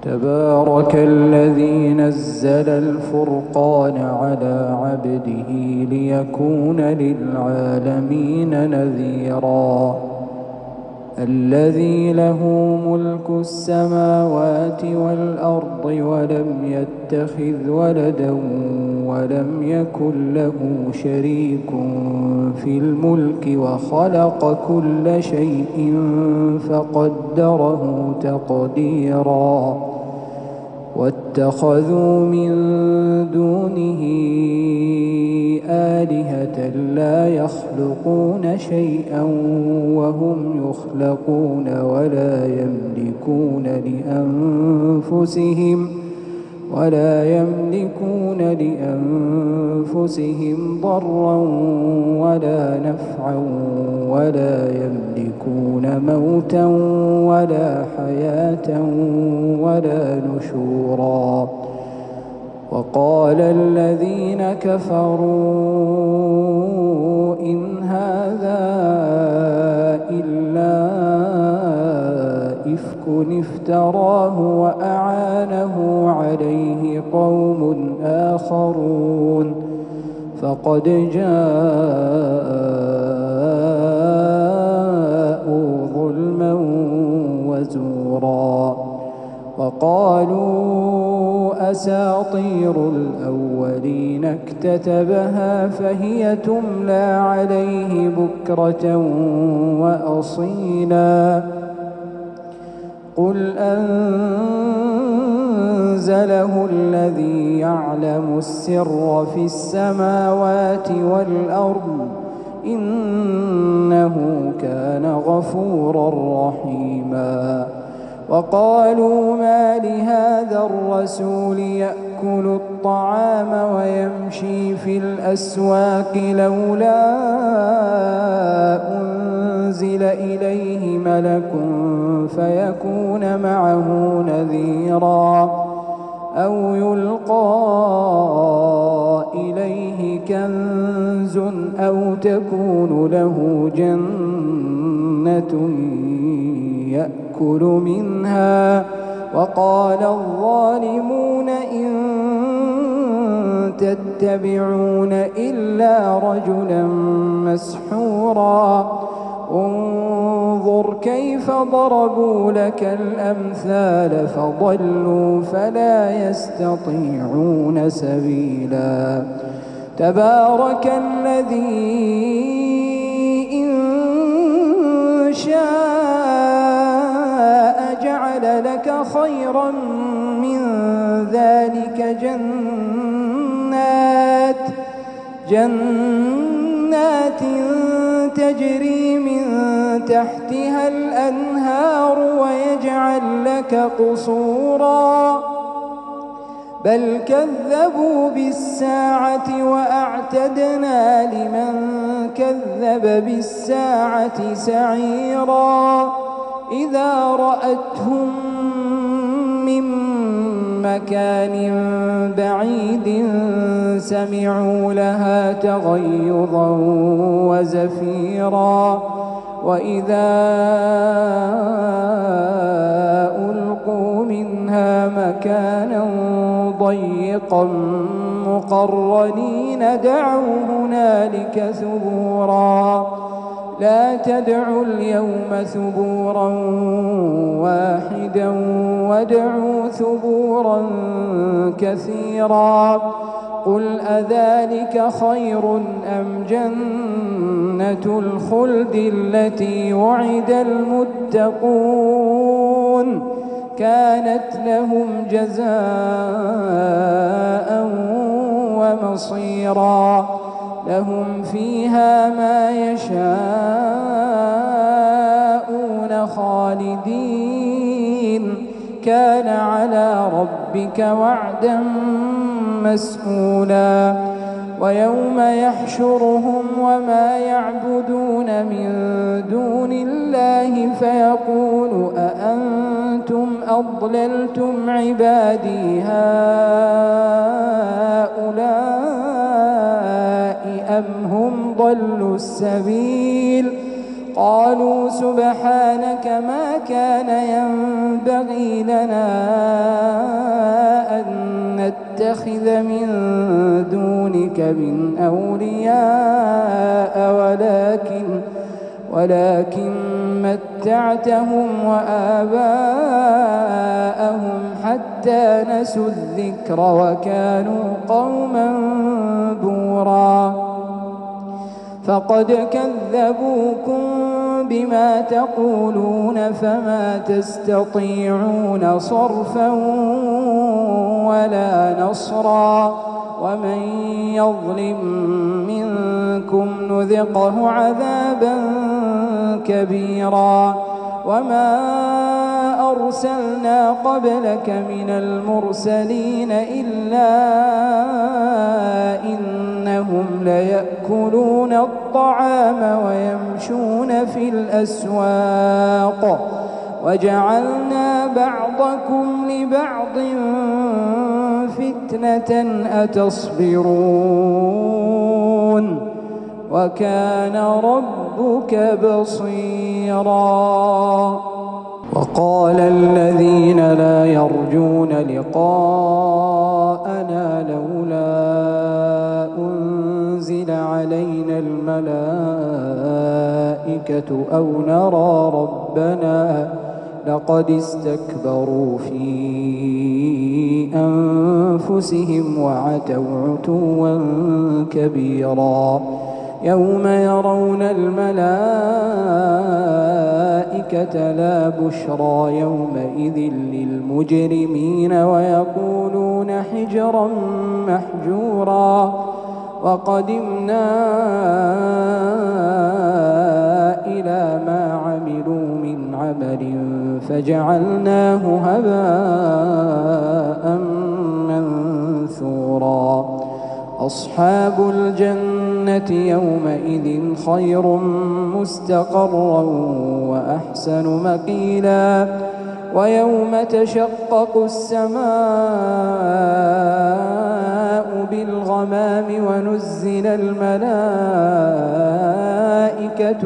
تبارك الذي نزل الفرقان على عبده ليكون للعالمين نذيرا. الذي له ملك السماوات والأرض ولم يتخذ ولدا ولم يكن له شريك في الملك وخلق كل شيء فقدره تقديرا. واتخذوا من دونه آلهة لا يخلقون شيئا وهم يخلقون ولا يملكون لأنفسهم ضرا ولا نفعا ولا يملكون موتا ولا حياة ولا نشورا. وقال الذين كفروا إن هذا إلا إفك افتراه وأعانه عليه قوم آخرون فقد جاءوا ظلما وزورا. وقالوا أساطير الأولين اكتتبها فهي تملى عليه بكرة وأصيلا. قل أنزله الذي يعلم السر في السماوات والأرض إنه كان غفورا رحيما. وقالوا ما لهذا الرسول يأكل الطعام ويمشي في الأسواق لولا أنزل إليه ملك فيكون معه نذيرا أو يلقى إليه كنز أو تكون له جنة يأكل منها. وقال الظالمون إن تتبعون إلا رجلا مسحورا. انظر كيف ضربوا لك الأمثال فضلوا فلا يستطيعون سبيلا. تبارك الذي إن شاء جعل لك خيرا من ذلك جنات تجري من تحتها الأنهار ويجعل لك قصورا بل كذبوا بالساعة وأعتدنا لمن كذب بالساعة سعيرا. إذا رأتهم من مكان بعيد سمعوا لها تغيظا وزفيرا. وإذا ألقوا منها مكانا ضيقا مقرنين دعوا هنالك ثبورا. لا تدعوا اليوم ثبورا واحدا وادعوا ثبورا كثيرا. قل أذلك خير أم جنة الخلد التي وعد المتقون كانت لهم جزاء ومصيرا. لهم فيها ما يشاءون خالدين كان على ربك وعدا مسئولا. ويوم يحشرهم وما يعبدون من دون الله فيقول أأنتم أضللتم عبادي هؤلاء أم هم ضلوا السبيل قالوا سبحانك ما كان ينبغي لنا نتخذ من دونك من أولياء ولكن متعتهم وآباءهم حتى نسوا الذكر وكانوا قوما بورا فقد كذبوكم بما تقولون فما تستطيعون صرفا ولا نصرا ومن يظلم منكم نذقه عذابا كبيرا وما أرسلنا قبلك من المرسلين إلا إنهم ليأكلون الطعام ويمشون في الأسواق وجعلنا بعضكم لبعض فتنة أتصبرون وكان ربك بصيرا وقال الذين لا يرجون لقاءنا لولا أنزل علينا الملائكة أو نرى ربنا لقد استكبروا في أنفسهم وعتوا عتوا كبيرا يوم يرون الملائكة لا بشرى يومئذ للمجرمين ويقولون حجرا محجورا وقدمنا إلى ما عملوا من عمل فجعلناه هباء منثورا أصحاب الجنة يومئذ خير مستقرا وأحسن مقيلا ويوم تشقق السماء بالغمام ونزل الملائكة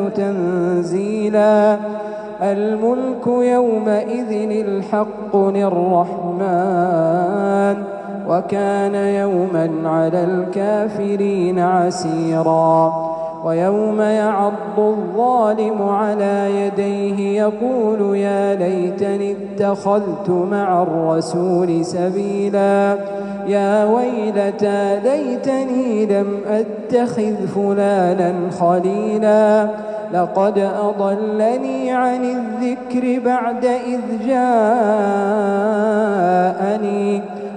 تنزيلا الملك يومئذ الحق للرحمن وكان يوما على الكافرين عسيرا ويوم يعض الظالم على يديه يقول يا ليتني اتخذت مع الرسول سبيلا يا ويلتى ليتني لم أتخذ فلانا خليلا لقد أضلني عن الذكر بعد إذ جاءني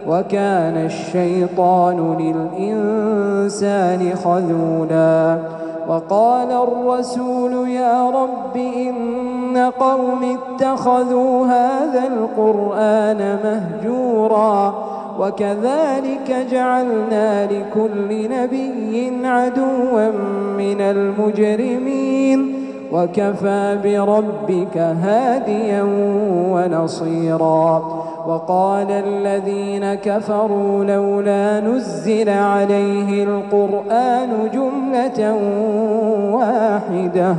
وكان الشيطان للإنسان خذولا وقال الرسول يا رب إن قوم اتخذوا هذا القرآن مهجورا وكذلك جعلنا لكل نبي عدوا من المجرمين وكفى بربك هاديا ونصيرا وقال الذين كفروا لولا نزل عليه القرآن جملة واحدة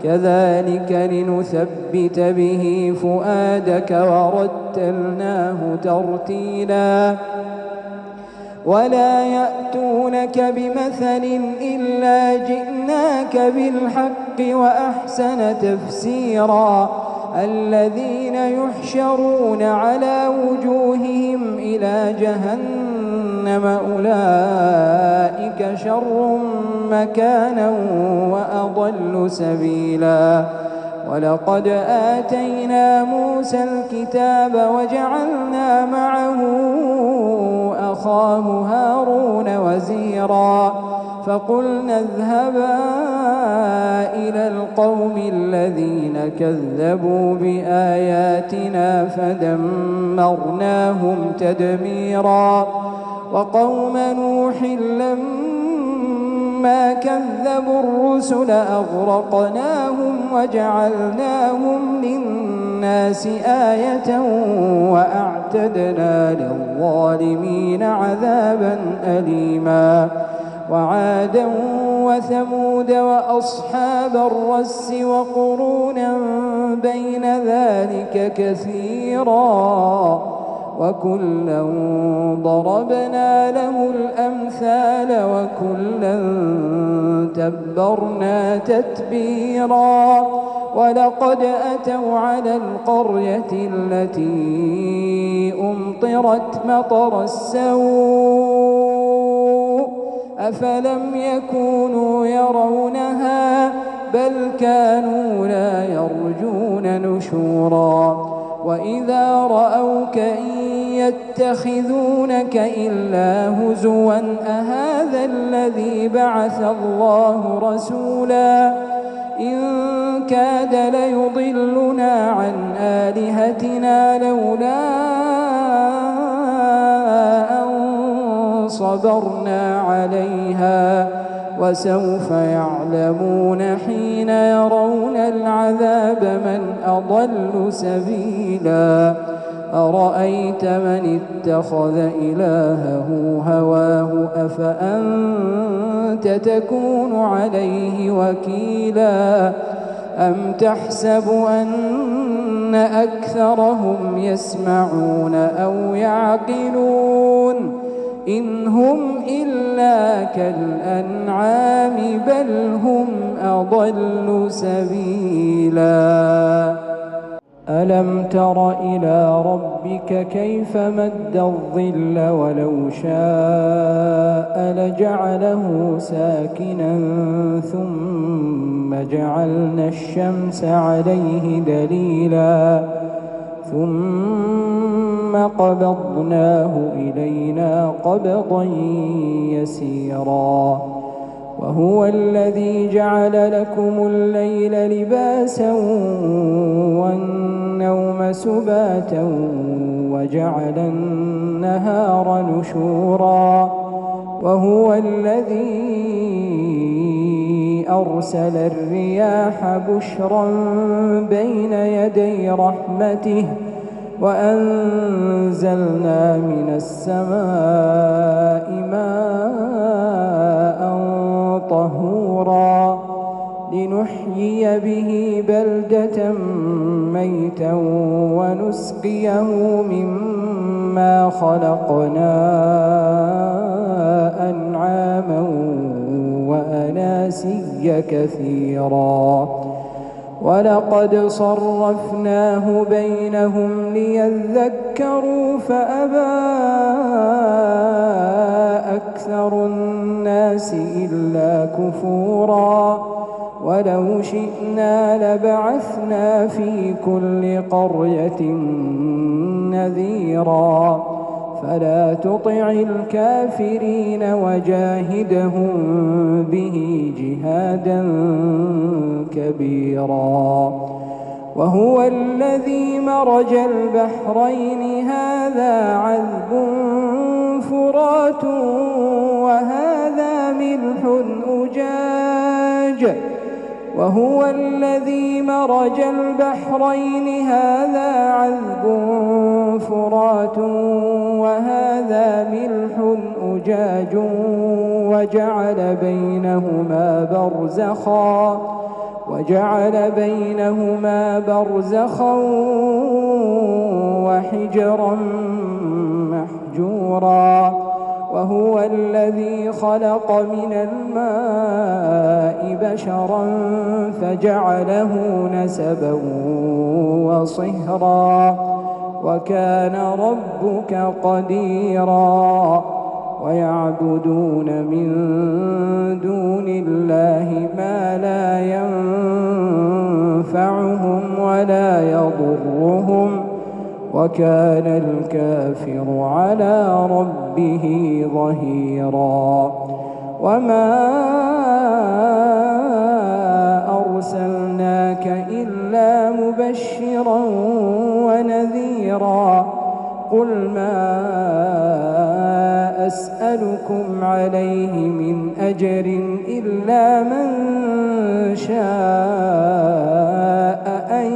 كذلك لنثبت به فؤادك ورتلناه ترتيلا ولا يأتونك بمثل إلا جئناك بالحق وأحسن تفسيرا الذين يحشرون على وجوههم إلى جهنم أولئك شر مكانا وأضل سبيلا ولقد آتينا موسى الكتاب وجعلنا معه أخاه هارون وزيرا فقلنا اذهبا إلى القوم الذين كذبوا بآياتنا فدمرناهم تدميرا وقوم نوح لما كذبوا الرسل أغرقناهم وجعلناهم للناس آية وأعتدنا للظالمين عذابا أليما وعادا وثمود وأصحاب الرس وقرونا بين ذلك كثيرا وكلا ضربنا له الأمثال وكلا تبرنا تتبيرا ولقد أتوا على القرية التي أمطرت مطر السوء أفلم يكونوا يرونها بل كانوا لا يرجون نشورا وإذا رأوك إن يتخذونك إلا هزوا أهذا الذي بعث الله رسولا إن كاد ليضلنا عن آلهتنا لولا أن صبرنا عليها وسوف يعلمون حين يرون العذاب من أضل سبيلا أرأيت من اتخذ إلهه هواه أفأنت تكون عليه وكيلا أم تحسب أن أكثرهم يسمعون أو يعقلون إن هم إلا كالأنعام بل هم أضل سبيلا ألم تر إلى ربك كيف مد الظل ولو شاء لجعله ساكنا ثم جعلنا الشمس عليه دليلا ثم قبضناه إلينا قبضا يسيرا وهو الذي جعل لكم الليل لباسا والنوم سباتا وجعل النهار نشورا وهو الذي أرسل الرياح بشرا بين يدي رحمته وأنزلنا من السماء ماء طهورا لنحيي به بلدة ميتا ونسقيه مما خلقنا أنعاما وأناسيا كثيرا ولقد صرفناه بينهم ليذكروا فأبى أكثر الناس إلا كفورا ولو شئنا لبعثنا في كل قرية نذيرا فلا تطع الكافرين وجاهدهم به جهادا كبيرا وهو الذي مرج البحرين هذا عذب فرات وهذا ملح أجاج وهو الذي مرج البحرين هذا عذب فرات وهذا ملح أجاج وجعل بينهما برزخا وحجرا محجورا وهو الذي خلق من الماء بشرا فجعله نسبا وصهرا وكان ربك قديرا ويعبدون من دون الله ما لا ينفعهم ولا يضرهم وكان الكافر على ربه ظهيرا وما أرسلناك إلا مبشرا ونذيرا قل ما أسألكم عليه من أجر إلا من شاء أن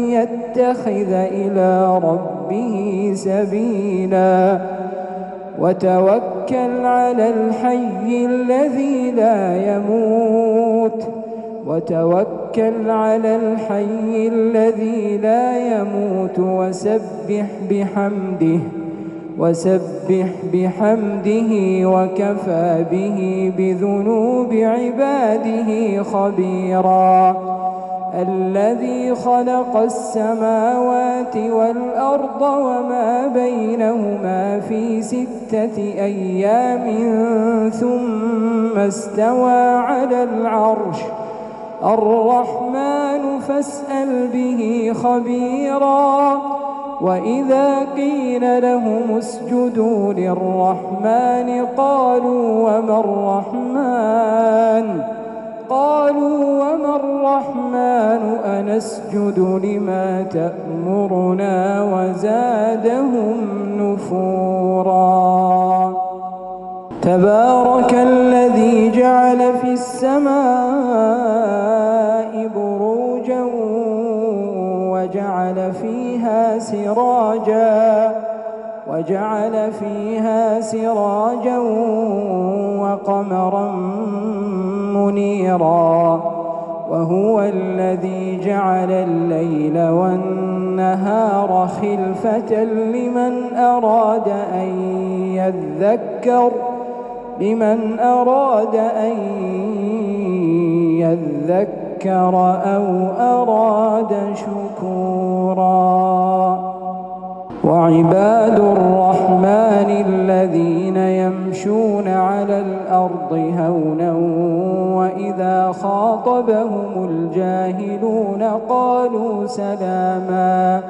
يتخذ إلى ربه سبيلا وتوكل على الحي الذي لا يموت وسبح بحمده وسبح بحمده وكفى به بذنوب عباده خبيرا. الذي خلق السماوات والأرض وما بينهما في 6 أيام ثم استوى على العرش الرحمن فاسأل به خبيرا. وإذا قيل لهم اسجدوا للرحمن قالوا وما الرحمن أنسجد لما تأمرنا وزادهم نفورا. تبارك الذي جعل في السماء بروجا وجعل فيها سراجا وقمرا منيرا. وهو الذي جعل الليل والنهار خلفة لمن أراد أن يذكر أو أراد شكورا. وعباد الرحمن الذين يمشون على الأرض هونا وإذا خاطبهم الجاهلون قالوا سلاما.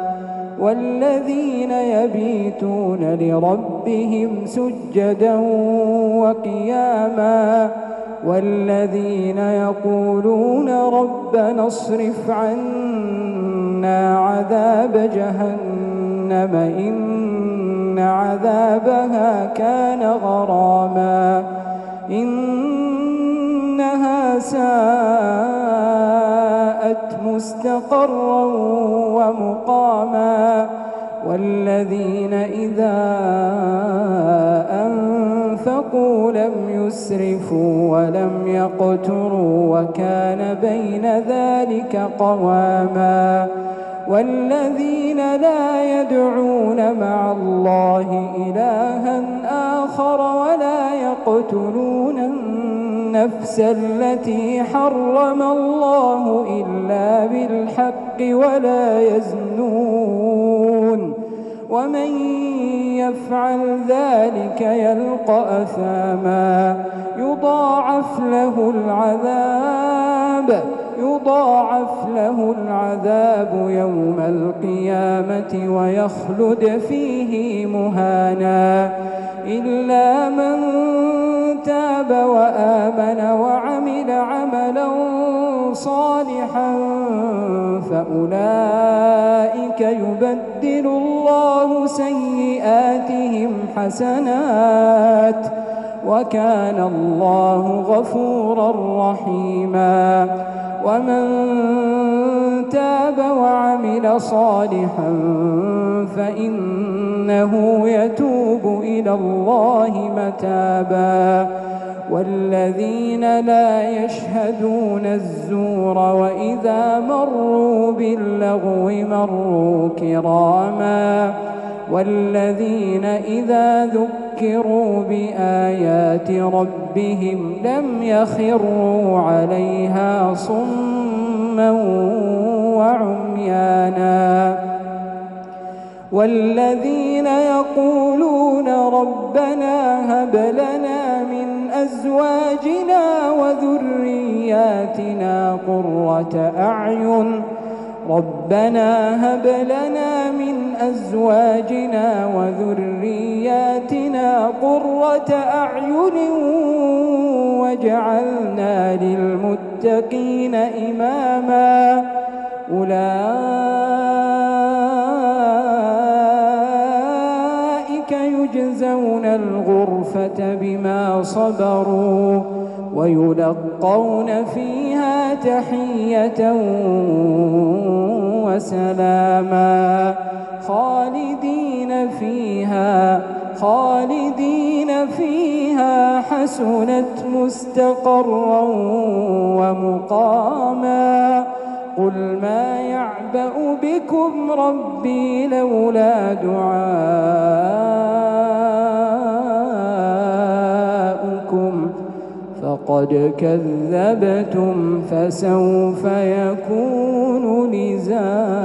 والذين يبيتون لربهم سجدا وقياما. والذين يقولون ربنا اصرف عنا عذاب جهنم إن عذابها كان غراما إنها ساءت مستقرا ومقاما. والذين إذا أنفقوا لم يسرفوا ولم يقتروا وكان بين ذلك قواما. والذين لا يدعون مع الله إلها آخر ولا يقتلون النفس التي حرم الله إلا بالحق ولا يزنون. ومن يفعل ذلك يلقى أثاما يضاعف له العذاب يوم القيامة ويخلد فيه مهانا. إلا من تاب وآمن وعمل عملا صالحا فأولئك يبدل الله سيئاتهم حسنات وكان الله غفورا رحيما. ومن تاب وعمل صالحا فإنه يتوب إلى الله متابا. والذين لا يشهدون الزور وإذا مروا باللغو مروا كراما. والذين إذا ذكروا بآيات ربهم لم يخروا عليها صما وعميانا. والذين يقولون ربنا هب لنا من أزواجنا وذرياتنا قرة أعين واجعلنا للمتقين إماما. أولئك يجزون الغرفة بما صبروا ويلقون فيها تحية وسلاما خالدين فيها حسنت مستقرا ومقاما. قل ما يعبأ بكم ربي لولا دعاء قد كذبتم فسوف يكون لزاما.